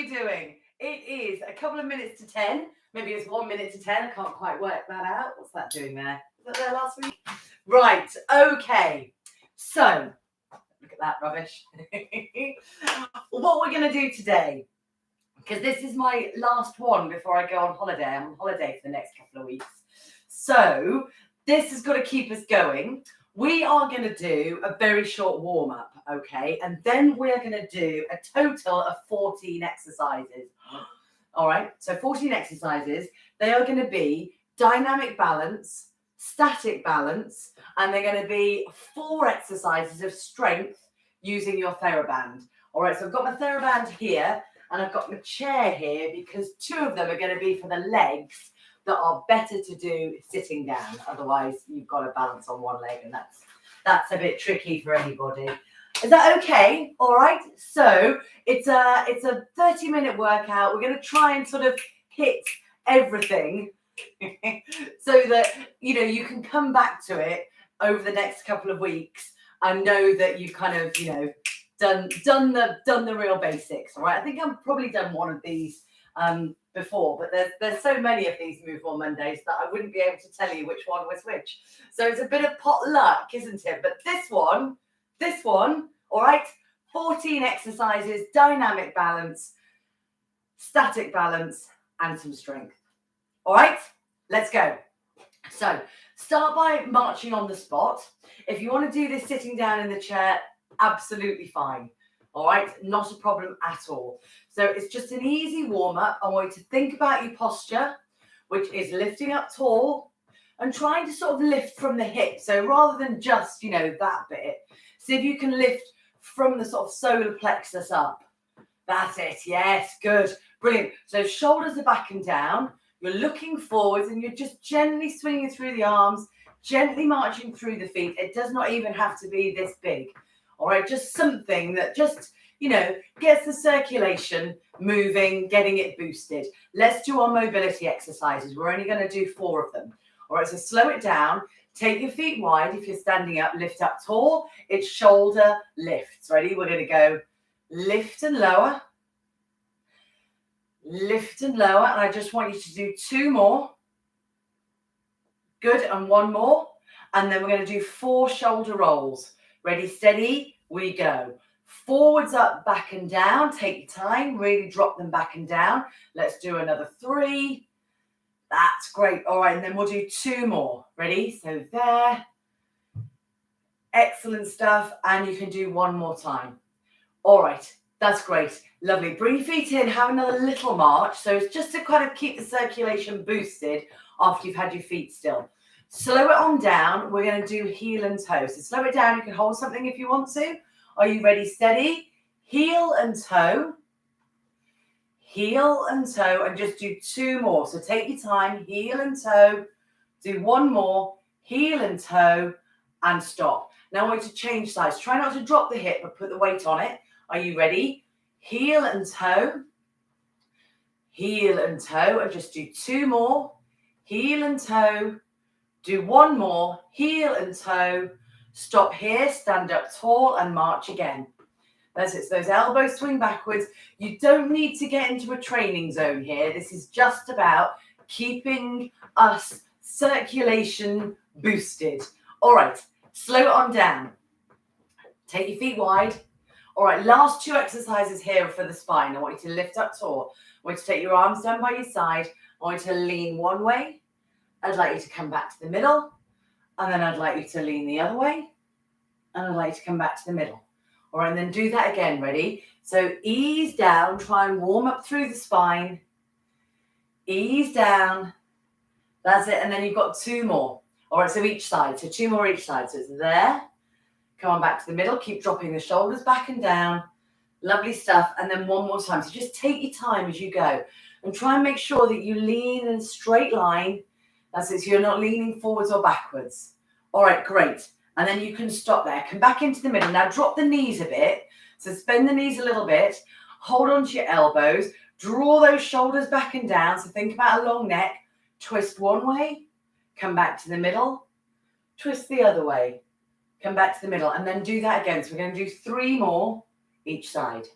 we doing? It is a couple of minutes to 10. Maybe it's 1 minute to 10. I can't quite work that out. What's that doing there? Was that there last week? Right. Okay. So, look at that rubbish. What we're going to do today, because this is my last one before I go on holiday. I'm on holiday for the next couple of weeks. So, this has got to keep us going. We are going to do a very short warm-up, okay? And then we're going to do a total of 14 exercises. All right, so 14 exercises. They are going to be dynamic balance, static balance, and they're going to be 4 exercises of strength using your theraband. All right, so I've got my theraband here, and I've got my chair here because 2 of them are going to be for the legs that are better to do sitting down. Otherwise, you've got to balance on one leg, and that's a bit tricky for anybody. Is that okay? All right. So it's a 30-minute workout. We're going to try and sort of hit everything so that you can come back to it over the next couple of weeks and know that you've kind of done the real basics. All right. I think I've probably done one of these before, but there's so many of these Move On Mondays that I wouldn't be able to tell you which one was which. So it's a bit of potluck, isn't it? But this one, all right, 14 exercises, dynamic balance, static balance, and some strength. All right, let's go. So start by marching on the spot. If you want to do this sitting down in the chair, absolutely fine. All right, not a problem at all. So it's just an easy warm-up. I want you to think about your posture, which is lifting up tall and trying to sort of lift from the hip. So rather than just, that bit, see if you can lift from the sort of solar plexus up. That's it. Yes, good. Brilliant. So shoulders are back and down. You're looking forwards and you're just gently swinging through the arms, gently marching through the feet. It does not even have to be this big. All right, just something that just, gets the circulation moving, getting it boosted. Let's do our mobility exercises. We're only going to do 4 of them. All right, so slow it down. Take your feet wide. If you're standing up, lift up tall. It's shoulder lifts. Ready? We're going to go lift and lower. Lift and lower. And I just want you to do 2 more. Good. And 1 more. And then we're going to do 4 shoulder rolls. Ready, steady, we go. Forwards, up, back and down. Take your time. Really drop them back and down. Let's do another 3. That's great. All right, and then we'll do 2 more. Ready? So there. Excellent stuff. And you can do 1 more time. All right, that's great. Lovely. Bring your feet in. Have another little march. So it's just to kind of keep the circulation boosted after you've had your feet still. Slow it on down. We're going to do heel and toe. So slow it down. You can hold something if you want to. Are you ready? Steady. Heel and toe. Heel and toe. And just do 2 more. So take your time. Heel and toe. Do 1 more. Heel and toe. And stop. Now I want you to change sides. Try not to drop the hip, but put the weight on it. Are you ready? Heel and toe. Heel and toe. And just do 2 more. Heel and toe. Do 1 more, heel and toe, stop here, stand up tall and march again. That's it, so those elbows swing backwards. You don't need to get into a training zone here. This is just about keeping us circulation boosted. All right, slow it on down. Take your feet wide. All right, last 2 exercises here for the spine. I want you to lift up tall. I want you to take your arms down by your side. I want you to lean one way. I'd like you to come back to the middle, and then I'd like you to lean the other way, and I'd like you to come back to the middle. All right, and then do that again. Ready? So ease down, try and warm up through the spine. Ease down. That's it, and then you've got 2 more. All right, so each side. So 2 more each side. So it's there. Come on back to the middle. Keep dropping the shoulders back and down. Lovely stuff. And then 1 more time. So just take your time as you go, and try and make sure that you lean in a straight line. That's it, so you're not leaning forwards or backwards. All right, great. And then you can stop there. Come back into the middle. Now drop the knees a bit. So bend the knees a little bit. Hold on to your elbows. Draw those shoulders back and down. So think about a long neck. Twist one way. Come back to the middle. Twist the other way. Come back to the middle. And then do that again. So we're going to do 3 more each side.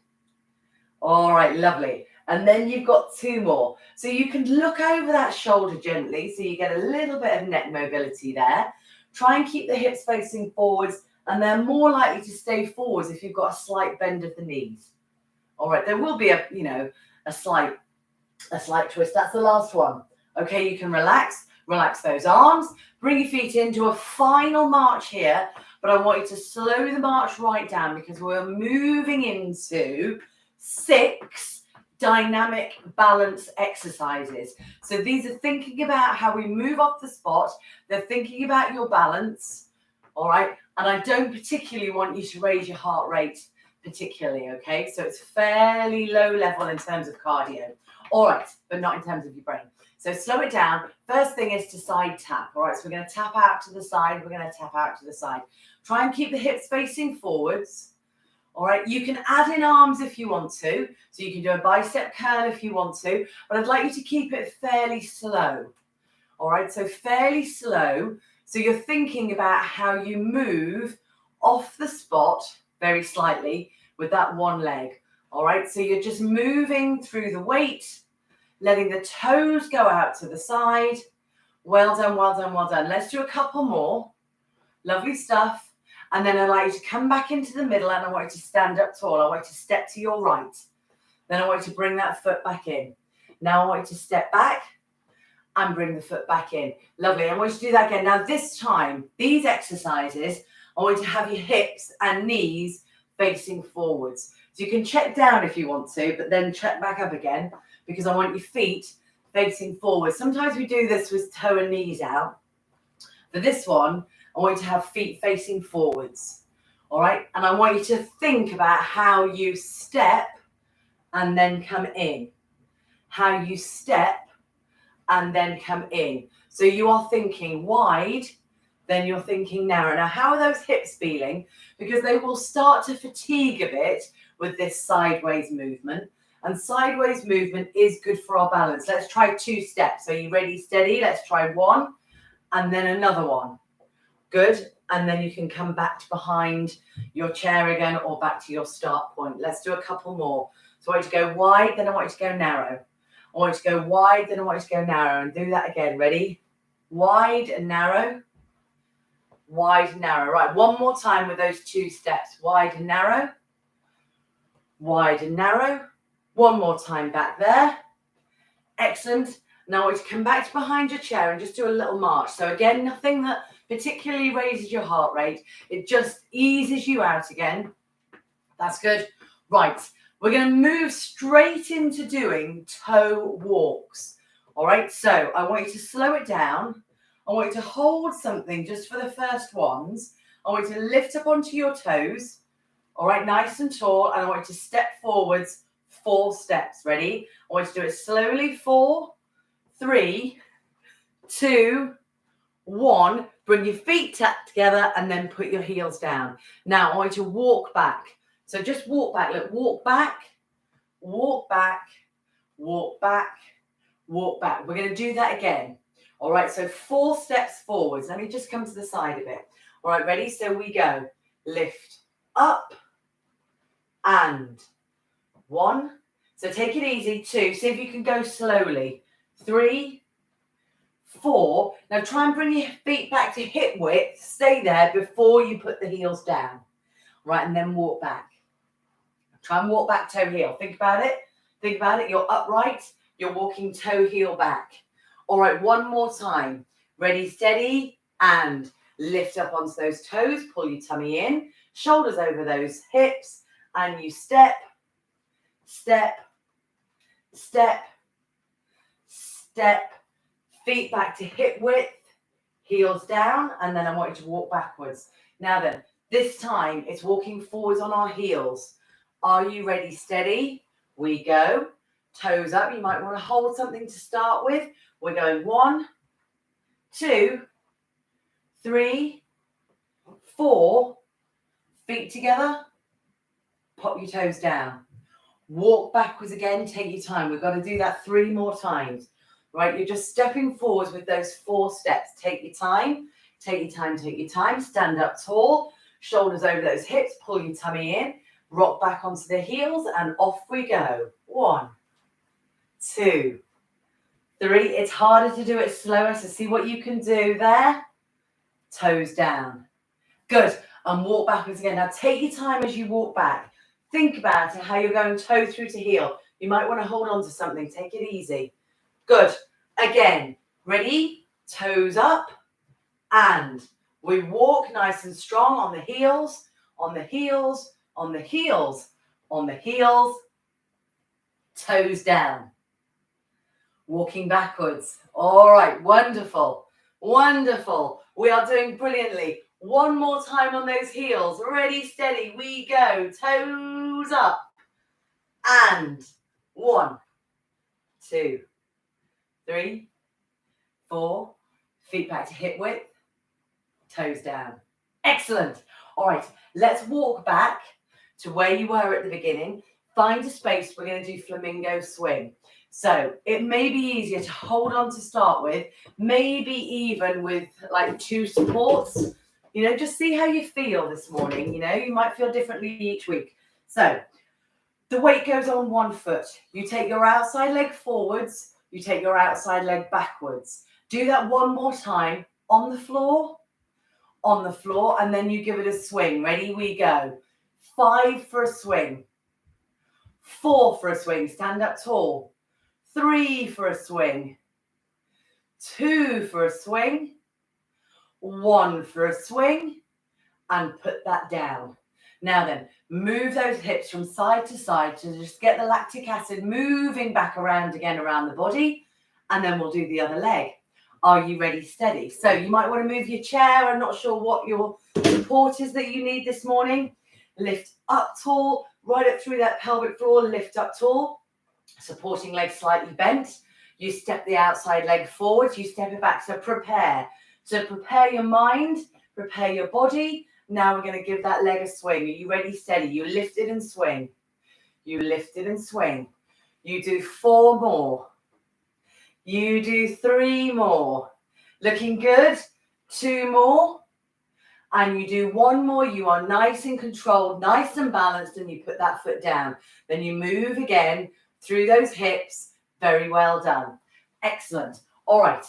All right, lovely. And then you've got 2 more. So you can look over that shoulder gently so you get a little bit of neck mobility there. Try and keep the hips facing forwards, and they're more likely to stay forwards if you've got a slight bend of the knees. All right, there will be a slight twist. That's the last one. Okay, you can relax those arms, bring your feet into a final march here, but I want you to slow the march right down because we're moving into 6 dynamic balance exercises. So these are thinking about how we move off the spot. They're thinking about your balance, all right? And I don't particularly want you to raise your heart rate particularly, okay? So it's fairly low level in terms of cardio. All right, but not in terms of your brain. So slow it down. First thing is to side tap, all right? So we're going to tap out to the side. We're going to tap out to the side. Try and keep the hips facing forwards. All right, you can add in arms if you want to. So you can do a bicep curl if you want to, but I'd like you to keep it fairly slow. All right, so fairly slow. So you're thinking about how you move off the spot very slightly with that one leg. All right, so you're just moving through the weight, letting the toes go out to the side. Well done, well done, well done. Let's do a couple more. Lovely stuff. And then I'd like you to come back into the middle, and I want you to stand up tall. I want you to step to your right. Then I want you to bring that foot back in. Now I want you to step back and bring the foot back in. Lovely. I want you to do that again. Now this time, these exercises, I want you to have your hips and knees facing forwards. So you can check down if you want to, but then check back up again because I want your feet facing forwards. Sometimes we do this with toe and knees out. For this one, I want you to have feet facing forwards, all right? And I want you to think about how you step and then come in. How you step and then come in. So you are thinking wide, then you're thinking narrow. Now, how are those hips feeling? Because they will start to fatigue a bit with this sideways movement. And sideways movement is good for our balance. Let's try 2 steps. Are you ready, steady? Let's try 1 and then another one. Good. And then you can come back to behind your chair again or back to your start point. Let's do a couple more. So I want you to go wide, then I want you to go narrow. I want you to go wide, then I want you to go narrow. And do that again. Ready? Wide and narrow. Wide and narrow. Right, one more time with those 2 steps. Wide and narrow. Wide and narrow. One more time back there. Excellent. Now I want you to come back to behind your chair and just do a little march. So again, nothing that particularly raises your heart rate. It just eases you out again. That's good. Right, we're going to move straight into doing toe walks. All right, so I want you to slow it down. I want you to hold something just for the first ones. I want you to lift up onto your toes. All right, nice and tall. And I want you to step forwards 4 steps. Ready? I want you to do it slowly. 4, 3, 2, 1. Bring your feet tapped together and then put your heels down. Now I want you to walk back. So just walk back. Look, walk back, walk back, walk back, walk back. We're going to do that again. All right, so 4 steps forwards. Let me just come to the side of it. All right, ready? So we go lift up and 1. So take it easy. 2. See if you can go slowly. 3, 4. Now try and bring your feet back to hip width. Stay there before you put the heels down. Right, and then walk back. Try and walk back toe heel. Think about it. Think about it. You're upright. You're walking toe heel back. All right, one more time. Ready, steady, and lift up onto those toes. Pull your tummy in. Shoulders over those hips. And you step, step, step, step. Feet back to hip width. Heels down. And then I want you to walk backwards. Now then, this time it's walking forwards on our heels. Are you ready? Steady. We go. Toes up. You might want to hold something to start with. We're going 1, 2, 3, 4. Feet together. Pop your toes down. Walk backwards again. Take your time. We've got to do that 3 more times. Right? You're just stepping forwards with those 4 steps. Take your time. Take your time. Take your time. Stand up tall. Shoulders over those hips. Pull your tummy in. Rock back onto the heels and off we go. 1, 2, 3. It's harder to do it slower, so see what you can do there. Toes down. Good. And walk backwards again. Now take your time as you walk back. Think about it, how you're going toe through to heel. You might want to hold on to something. Take it easy. Good. Again. Ready? Toes up. And we walk nice and strong on the heels, on the heels, on the heels, on the heels. Toes down. Walking backwards. All right. Wonderful. Wonderful. We are doing brilliantly. One more time on those heels. Ready, steady. We go. Toes up. And 1, 2, 3, 4. Feet back to hip width. Toes down. Excellent. All right. Let's walk back to where you were at the beginning. Find a space. We're going to do flamingo swing. So it may be easier to hold on to start with, maybe even with like 2 supports. You know, just see how you feel this morning. You know, you might feel differently each week. So the weight goes on one foot. You take your outside leg forwards. You take your outside leg backwards. Do that one more time on the floor, and then you give it a swing. Ready? We go. 5 for a swing. 4 for a swing. Stand up tall. 3 for a swing. 2 for a swing. 1 for a swing. And put that down. Now then, move those hips from side to side to just get the lactic acid moving back around again around the body. And then we'll do the other leg. Are you ready? Steady. So you might want to move your chair. I'm not sure what your support is that you need this morning. Lift up tall, right up through that pelvic floor. Lift up tall. Supporting leg slightly bent. You step the outside leg forward. You step it back. So prepare. So prepare your mind. Prepare your body. Now we're going to give that leg a swing. Are you ready? Steady. You lift it and swing. You lift it and swing. You do 4 more. You do 3 more. Looking good. 2 more. And you do 1 more. You are nice and controlled, nice and balanced, and you put that foot down. Then you move again through those hips. Very well done. Excellent. All right.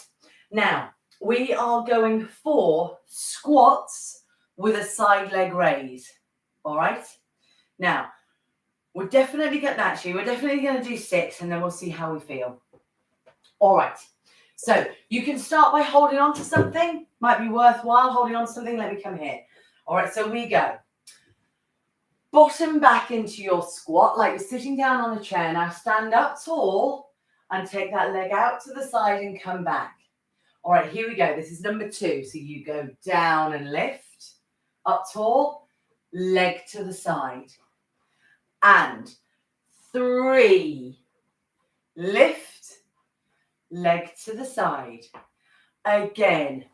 Now, we are going for squats with a side leg raise. All right. Now, we're definitely going to do 6, and then we'll see how we feel. All right. So you can start by holding on to something. Might be worthwhile holding on to something. Let me come here. All right. So we go. Bottom back into your squat like you're sitting down on a chair. Now stand up tall and take that leg out to the side and come back. All right, here we go. This is number 2. So you go down and lift, up tall, leg to the side. And 3, lift, leg to the side. Again,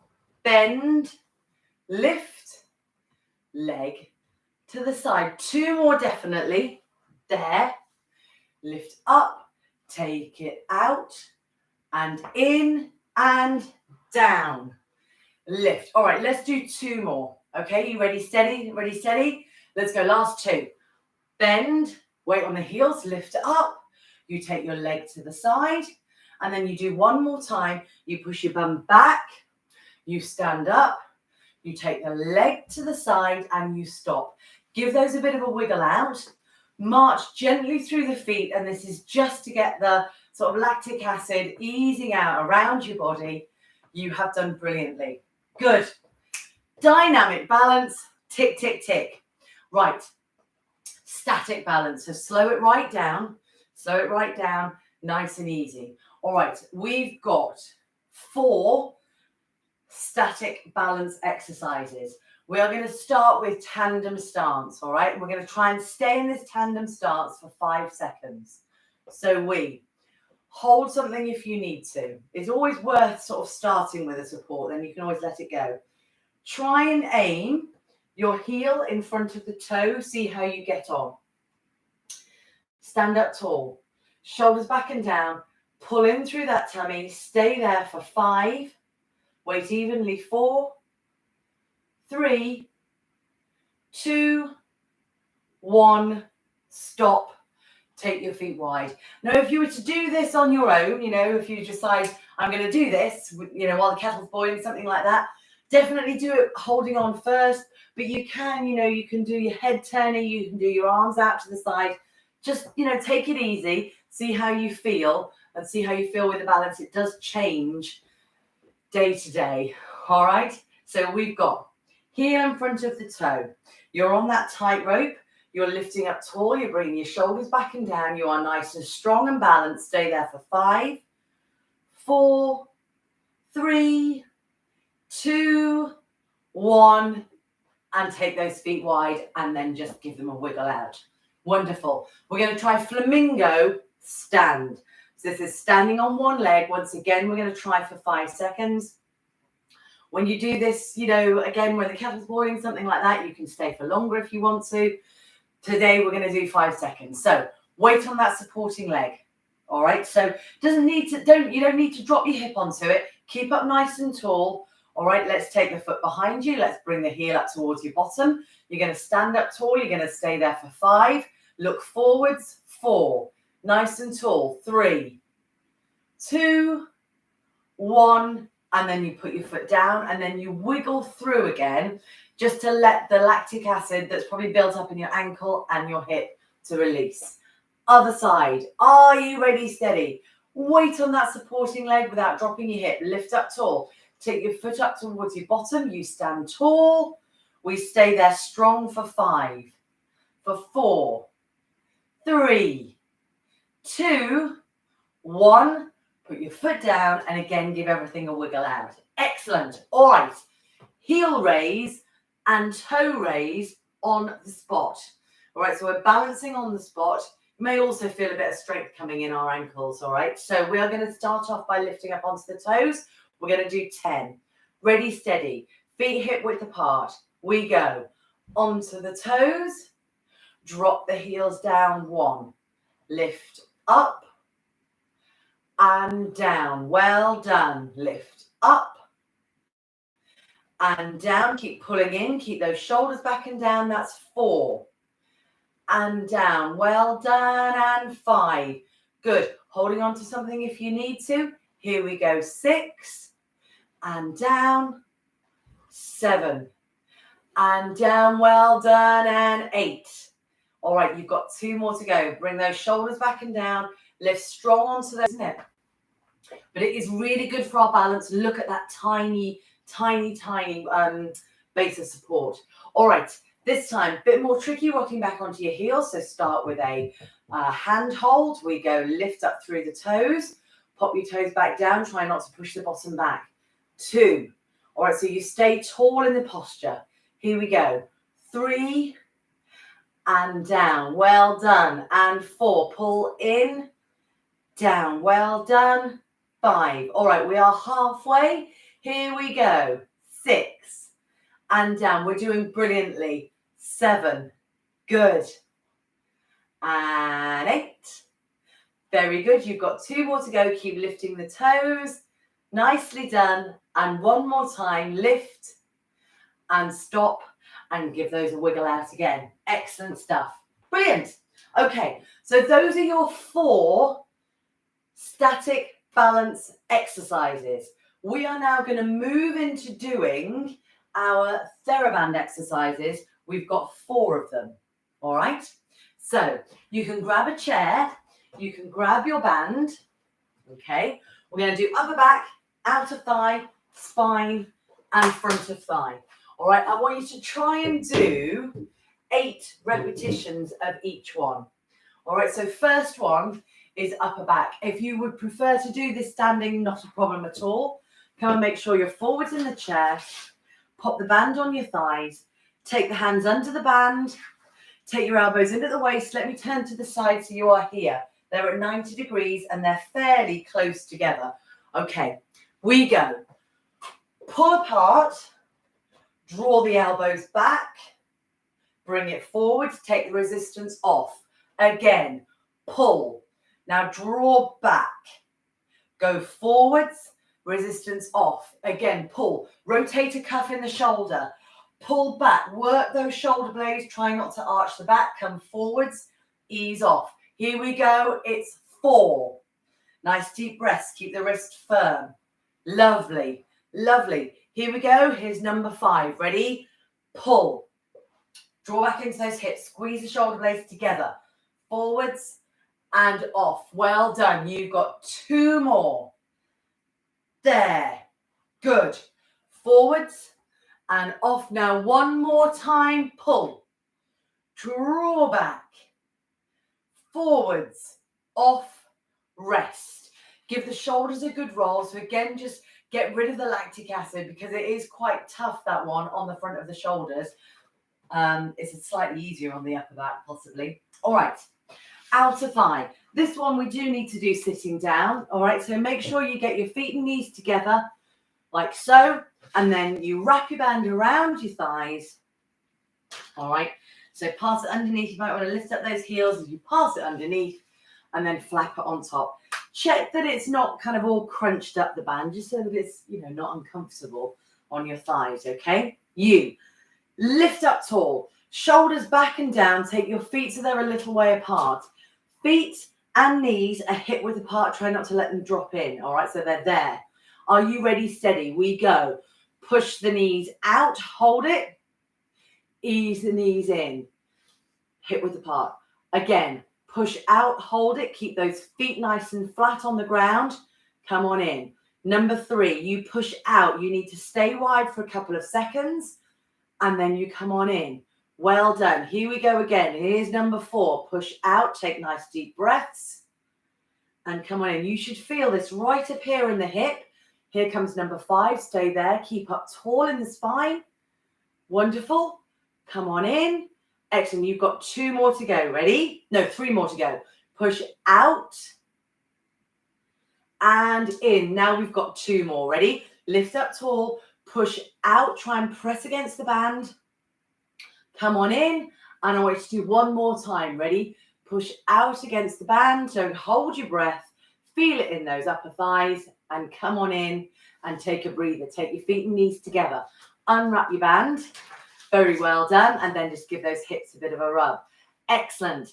bend, lift, leg to the side. 2 more definitely. There. Lift up, take it out, and in and down. Lift. All right, let's do 2 more. Okay, you ready, steady? Ready, steady? Let's go. Last 2. Bend, weight on the heels, lift it up. You take your leg to the side, and then you do 1 more time. You push your bum back, you stand up, you take the leg to the side, and you stop. Give those a bit of a wiggle out. March gently through the feet, and this is just to get the sort of lactic acid easing out around your body. You have done brilliantly. Good. Dynamic balance. Tick, tick, tick. Right. Static balance. So slow it right down. Slow it right down. Nice and easy. All right. We've got 4 static balance exercises. We are going to start with tandem stance. All right. We're going to try and stay in this tandem stance for 5 seconds. So we hold something if you need to. It's always worth sort of starting with a support, then you can always let it go. Try and aim your heel in front of the toe. See how you get on. Stand up tall. Shoulders back and down. Pull in through that tummy. Stay there for 5. Weight evenly. 4, 3, 2, 1. Stop. take your feet wide. Now, if you were to do this on your own, if you decide I'm going to do this, while the kettle's boiling, something like that, definitely do it holding on first. But you can, you can do your head turning, you can do your arms out to the side. Just, take it easy, see how you feel, and see how you feel with the balance. It does change day to day. All right. So we've got heel in front of the toe. You're on that tightrope. You're lifting up tall. You're bringing your shoulders back and down. You are nice and strong and balanced. Stay there for 5, 4, 3, 2, 1. And take those feet wide and then just give them a wiggle out. Wonderful. We're going to try flamingo stand. So this is standing on one leg. Once again, we're going to try for 5 seconds. When you do this, again, when the kettle's boiling, something like that, you can stay for longer if you want to. Today, we're going to do 5 seconds. So weight on that supporting leg. All right. So you don't need to drop your hip onto it. Keep up nice and tall. All right. Let's take the foot behind you. Let's bring the heel up towards your bottom. You're going to stand up tall. You're going to stay there for 5. Look forwards. 4. Nice and tall. 3, 2, 1. And then you put your foot down and then you wiggle through again just to let the lactic acid that's probably built up in your ankle and your hip to release. Other side. Are you ready? Steady. Weight on that supporting leg without dropping your hip. Lift up tall. Take your foot up towards your bottom. You stand tall. We stay there strong for 5, for 4, 3, 2, 1. Put your foot down and again, give everything a wiggle out. Excellent. All right. Heel raise and toe raise on the spot. All right. So we're balancing on the spot. You may also feel a bit of strength coming in our ankles. All right. So we are going to start off by lifting up onto the toes. We're going to do 10. Ready, steady. Feet hip width apart. We go onto the toes. Drop the heels down. 1. Lift up. And down. Well done. Lift up and down. Keep pulling in. Keep those shoulders back and down. That's 4. And down. Well done. And 5. Good. Holding on to something if you need to. Here we go. 6. And down. 7. And down. Well done. And 8. All right. You've got 2 more to go. Bring those shoulders back and down. Lift strong onto those hips. But it is really good for our balance. Look at that tiny base of support. All right, this time, a bit more tricky, rocking back onto your heels. So start with a hand hold. We go lift up through the toes. Pop your toes back down. Try not to push the bottom back. 2. All right, so you stay tall in the posture. Here we go. 3. And down. Well done. And 4. Pull in. Down. Well done. 5. All right, we are halfway. Here we go. 6. And down. We're doing brilliantly. 7. Good. And 8. Very good. You've got 2 more to go. Keep lifting the toes. Nicely done. And 1 more time. Lift and stop and give those a wiggle out again. Excellent stuff. Brilliant. Okay, so those are your 4 static balance exercises. We are now going to move into doing our theraband exercises. We've got 4 of them. All right. So you can grab a chair. You can grab your band. Okay. We're going to do upper back, outer thigh, spine, and front of thigh. All right. I want you to try and do 8 repetitions of each one. All right. So first one is upper back. If you would prefer to do this standing, not a problem at all. Come and make sure you're forwards in the chair. Pop the band on your thighs. Take the hands under the band. Take your elbows into the waist. Let me turn to the side so you are here. They're at 90 degrees and they're fairly close together. Okay, we go. Pull apart. Draw the elbows back. Bring it forward. Take the resistance off. Again, pull. Now draw back. Go forwards. Resistance off. Again, pull. Rotate a cuff in the shoulder. Pull back. Work those shoulder blades. Try not to arch the back. Come forwards. Ease off. Here we go. It's 4. Nice deep breaths. Keep the wrist firm. Lovely. Lovely. Here we go. Here's number 5. Ready? Pull. Draw back into those hips. Squeeze the shoulder blades together. Forwards and off. Well done. You've got 2 more. There. Good. Forwards and off. Now 1 more time. Pull. Draw back. Forwards. Off. Rest. Give the shoulders a good roll. So again, just get rid of the lactic acid because it is quite tough, that one, on the front of the shoulders. It's slightly easier on the upper back, possibly. All right. Outer thigh. This one we do need to do sitting down. All right. So make sure you get your feet and knees together like so. And then you wrap your band around your thighs. All right. So pass it underneath. You might want to lift up those heels as you pass it underneath and then flap it on top. Check that it's not kind of all crunched up, the band, just so that it's, not uncomfortable on your thighs, okay? You lift up tall, shoulders back and down. Take your feet so they're a little way apart. Feet and knees are hip width apart. Try not to let them drop in, all right? So they're there. Are you ready? Steady. We go. Push the knees out. Hold it. Ease the knees in. Hip width apart. Again. Push out, hold it, keep those feet nice and flat on the ground. Come on in. Number 3, you push out. You need to stay wide for a couple of seconds and then you come on in. Well done. Here we go again. Here's number 4. Push out, take nice deep breaths and come on in. You should feel this right up here in the hip. Here comes number 5. Stay there. Keep up tall in the spine. Wonderful. Come on in. Excellent. You've got 2 more to go. Ready? No, 3 more to go. Push out and in. Now we've got 2 more. Ready? Lift up tall. Push out. Try and press against the band. Come on in. And I want you to do 1 more time. Ready? Push out against the band. Don't hold your breath. Feel it in those upper thighs. And come on in and take a breather. Take your feet and knees together. Unwrap your band. Very well done. And then just give those hips a bit of a rub. Excellent.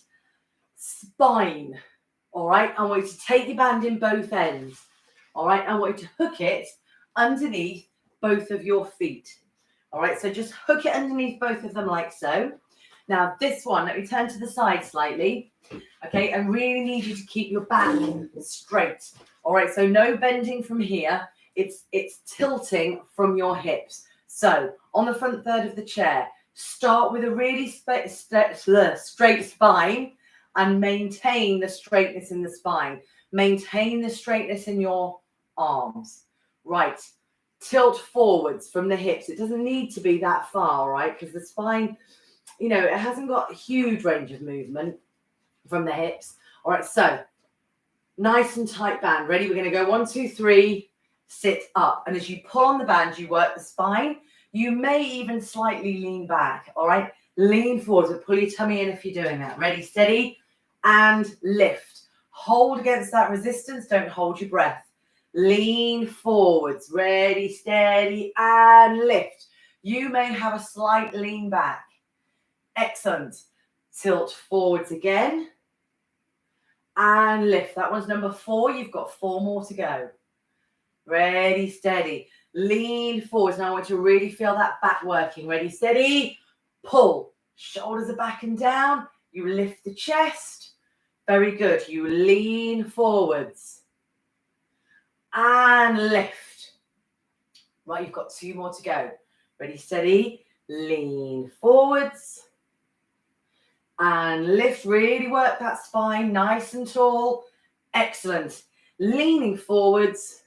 Spine. All right. I want you to take your band in both ends. All right. I want you to hook it underneath both of your feet. All right. So just hook it underneath both of them like so. Now this one, let me turn to the side slightly. Okay. I really need you to keep your back straight. All right. So no bending from here. It's tilting from your hips. So on the front third of the chair, start with a really straight spine and maintain the straightness in the spine. Maintain the straightness in your arms. Right. Tilt forwards from the hips. It doesn't need to be that far, right? Because the spine, it hasn't got a huge range of movement from the hips. All right. So nice and tight band. Ready? We're going to go 1, 2, 3. Sit up. And as you pull on the band, you work the spine. You may even slightly lean back. All right. Lean forward. So pull your tummy in if you're doing that. Ready, steady, and lift. Hold against that resistance. Don't hold your breath. Lean forwards. Ready, steady, and lift. You may have a slight lean back. Excellent. Tilt forwards again. And lift. That one's number 4. You've got 4 more to go. Ready, steady. Lean forwards. Now I want you to really feel that back working. Ready, steady. Pull. Shoulders are back and down. You lift the chest. Very good. You lean forwards. And lift. Right, you've got 2 more to go. Ready, steady. Lean forwards. And lift. Really work that spine. Nice and tall. Excellent. Leaning forwards.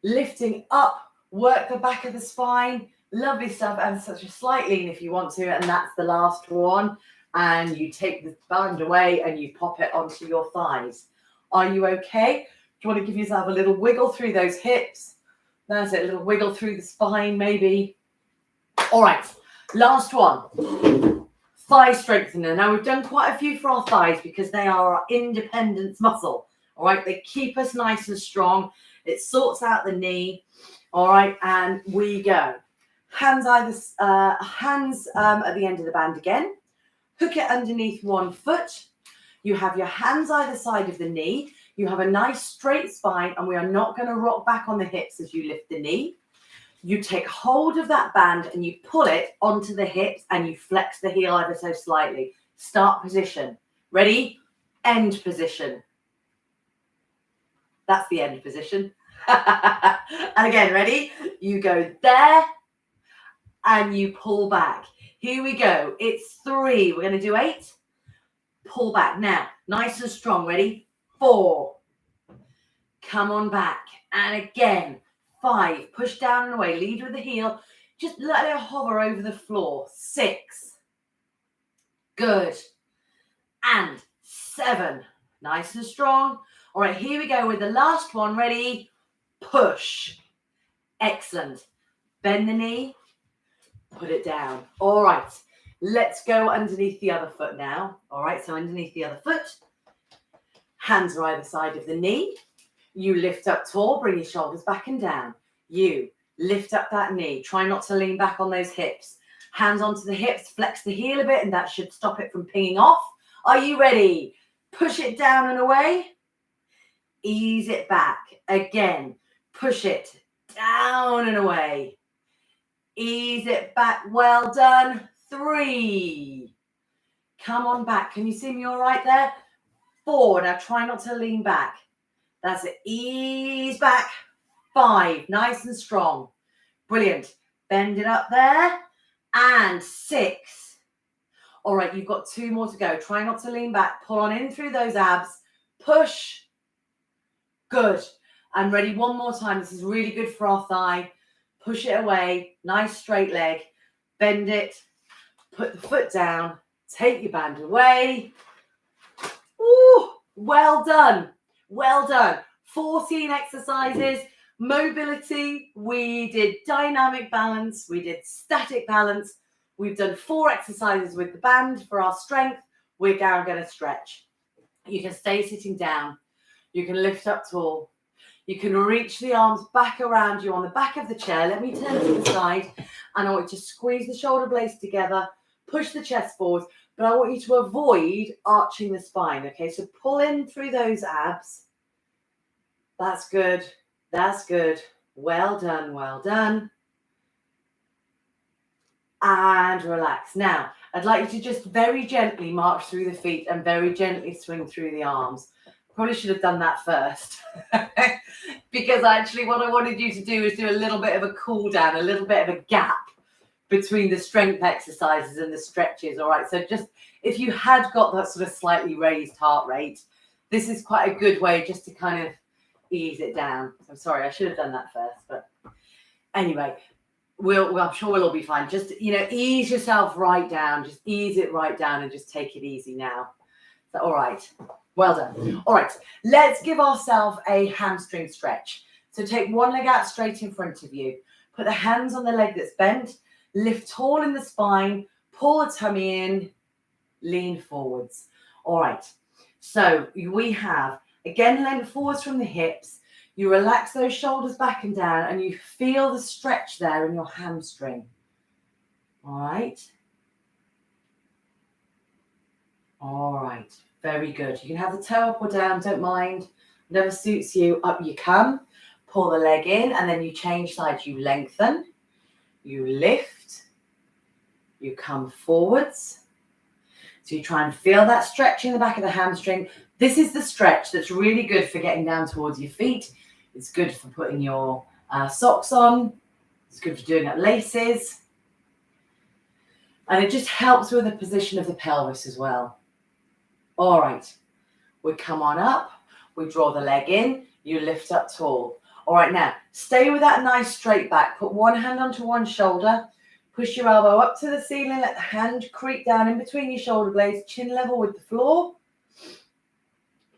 Lifting up, work the back of the spine. Lovely stuff. And such a slight lean if you want to. And that's the last one. And you take the band away and you pop it onto your thighs. Are you okay? Do you want to give yourself a little wiggle through those hips? That's it. A little wiggle through the spine, maybe. All right. Last one. Thigh strengthener. Now, we've done quite a few for our thighs because they are our independence muscle. All right. They keep us nice and strong. It sorts out the knee. All right. And we go. Hands at the end of the band again. Hook it underneath one foot. You have your hands either side of the knee. You have a nice straight spine, and we are not going to rock back on the hips as you lift the knee. You take hold of that band and you pull it onto the hips and you flex the heel ever so slightly. Start position. Ready? End position. That's the end position. And again, ready? You go there and you pull back. Here we go. It's 3. We're going to do 8. Pull back. Now, nice and strong. Ready? 4. Come on back. And again, 5. Push down and away. Lead with the heel. Just let it hover over the floor. 6. Good. And 7. Nice and strong. All right, here we go with the last one. Ready? Push. Excellent. Bend the knee. Put it down. All right. Let's go underneath the other foot now. All right, so underneath the other foot. Hands are either side of the knee. You lift up tall, bring your shoulders back and down. You lift up that knee. Try not to lean back on those hips. Hands onto the hips, flex the heel a bit, and that should stop it from pinging off. Are you ready? Push it down and away. Ease it back. Again, push it down and away. Ease it back. Well done. 3. Come on back. Can you see me all right there? 4. Now try not to lean back. That's it. Ease back. 5. Nice and strong. Brilliant. Bend it up there. And 6. All right, you've got 2 more to go. Try not to lean back. Pull on in through those abs. Push. Good. And ready one more time. This is really good for our thigh. Push it away. Nice straight leg. Bend it. Put the foot down. Take your band away. Ooh, well done. Well done. 14 exercises. Mobility. We did dynamic balance. We did static balance. We've done 4 exercises with the band for our strength. We're now going to stretch. You can stay sitting down. You can lift up tall. You can reach the arms back around you on the back of the chair. Let me turn to the side. And I want you to squeeze the shoulder blades together. Push the chest forward. But I want you to avoid arching the spine. Okay, so pull in through those abs. That's good. That's good. Well done. Well done. And relax. Now, I'd like you to just very gently march through the feet and very gently swing through the arms. Probably should have done that first. Because actually what I wanted you to do is do a little bit of a cool down, a little bit of a gap between the strength exercises and the stretches. All right. So just if you had got that sort of slightly raised heart rate, this is quite a good way just to kind of ease it down. I'm sorry, I should have done that first. But anyway, I'm sure we'll all be fine. Just, ease yourself right down. Just ease it right down and just take it easy now. So, all right. Well done. All right. Let's give ourselves a hamstring stretch. So take one leg out straight in front of you. Put the hands on the leg that's bent. Lift tall in the spine. Pull the tummy in. Lean forwards. All right. So we have, again, lean forwards from the hips. You relax those shoulders back and down, and you feel the stretch there in your hamstring. All right. All right. Very good. You can have the toe up or down, don't mind. Whatever suits you. Up you come. Pull the leg in, and then you change sides. You lengthen. You lift. You come forwards. So you try and feel that stretch in the back of the hamstring. This is the stretch that's really good for getting down towards your feet. It's good for putting your socks on. It's good for doing up laces. And it just helps with the position of the pelvis as well. All right. We come on up. We draw the leg in. You lift up tall. All right, now, stay with that nice straight back. Put one hand onto one shoulder. Push your elbow up to the ceiling. Let the hand creep down in between your shoulder blades. Chin level with the floor.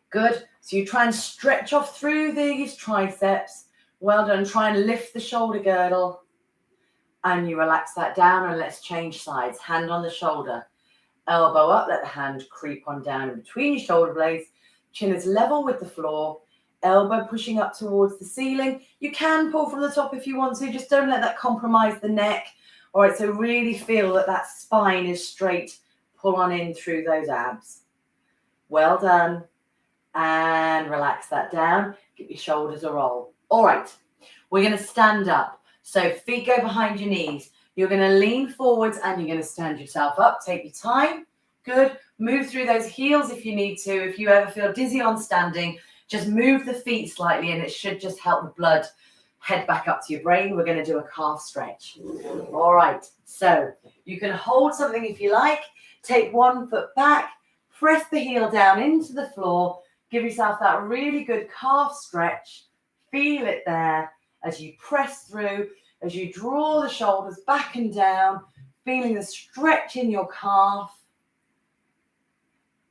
Good. So you try and stretch off through these triceps. Well done. Try and lift the shoulder girdle. And you relax that down, and let's change sides. Hand on the shoulder. Elbow up. Let the hand creep on down in between your shoulder blades. Chin is level with the floor. Elbow pushing up towards the ceiling. You can pull from the top if you want to. Just don't let that compromise the neck. All right, so really feel that that spine is straight. Pull on in through those abs. Well done. And relax that down. Give your shoulders a roll. All right. We're going to stand up. So feet go behind your knees. You're going to lean forwards and you're going to stand yourself up. Take your time. Good. Move through those heels if you need to. If you ever feel dizzy on standing, just move the feet slightly and it should just help the blood head back up to your brain. We're going to do a calf stretch. All right. So you can hold something if you like. Take one foot back. Press the heel down into the floor. Give yourself that really good calf stretch. Feel it there as you press through, as you draw the shoulders back and down, feeling the stretch in your calf.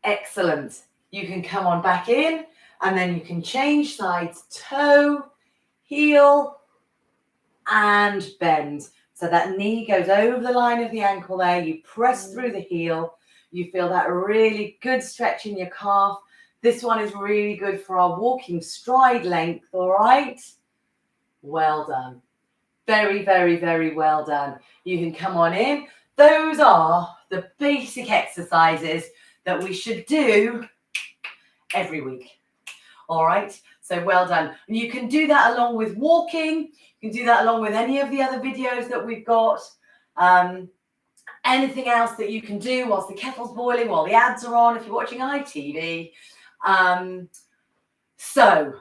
Excellent. You can come on back in and then you can change sides, toe, heel, and bend. So that knee goes over the line of the ankle there. You press through the heel. You feel that really good stretch in your calf. This one is really good for our walking stride length, all right? Well done. Very, very, very well done. You can come on in. Those are the basic exercises that we should do every week. All right, so well done. And you can do that along with walking. You can do that along with any of the other videos that we've got. Anything else that you can do whilst the kettle's boiling, while the ads are on, if you're watching ITV. So,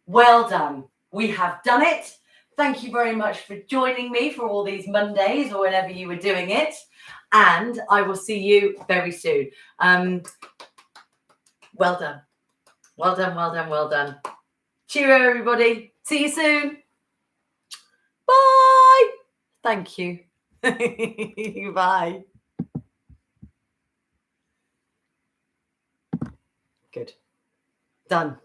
well done. We have done it. Thank you very much for joining me for all these Mondays or whenever you were doing it. And I will see you very soon. Well done. Well done, well done, well done. Cheerio, everybody. See you soon. Bye. Thank you. Bye. Good. Done.